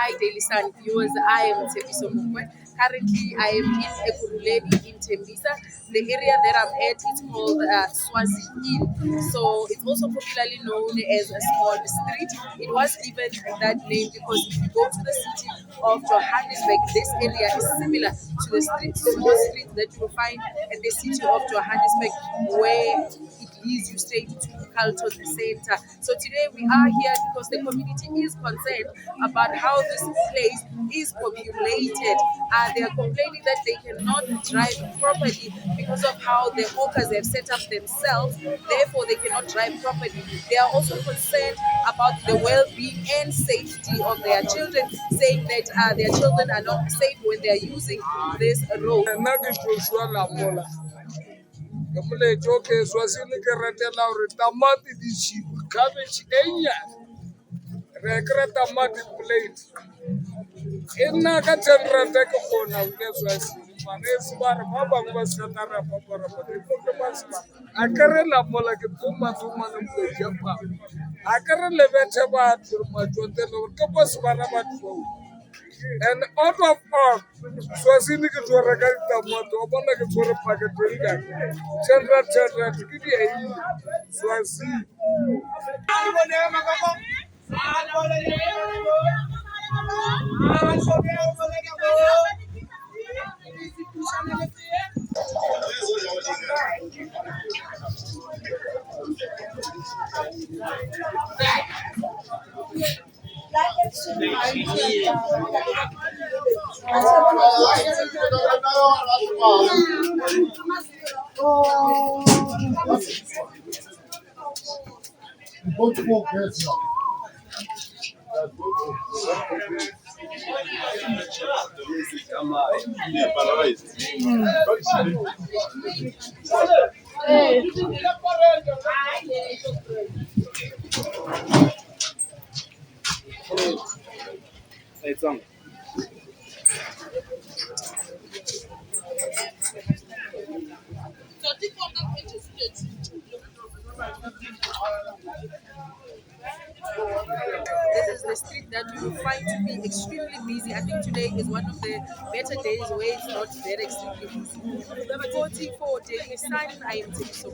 Hi Daily Sun viewers, I am Thembisa. Currently I am in Ekurhuleni in Thembisa. The area that I'm at is called SWAZI Inn. So it's also popularly known as a small street. It was given that name because if you go to the city of Johannesburg, this area is similar to the small street that you will find at the city of Johannesburg, where it leads you straight to Carlton Center. So today we are here because the community is concerned about how this place is populated. They are complaining that they cannot drive properly because of how the hawkers have set up themselves. Therefore, they cannot drive properly. They are also concerned about the well-being and safety of their children, saying that their children are not safe when they are using this road. Okay, SWAZI ke ratela hore tamati di cheap, cabbage re tamati plate ena ka 10 rand ke khona le SWAZI manesi ba re ba bang ba se ka ra papara ba ke ba se a ke re la mola ke tsoma le mpeja pa a ke re le bethe ba tsoma tsote le ke bo se bana ba tlo. And out of all, SWAZI ke tlo reka tamati o bona ke tlo re packet ka 10 rand ke di SWAZI. It's on. This is the street that you will find to be extremely busy. I think today is one of the better days where it's not very extremely busy. 44 Daily Sun, I am Thembisa.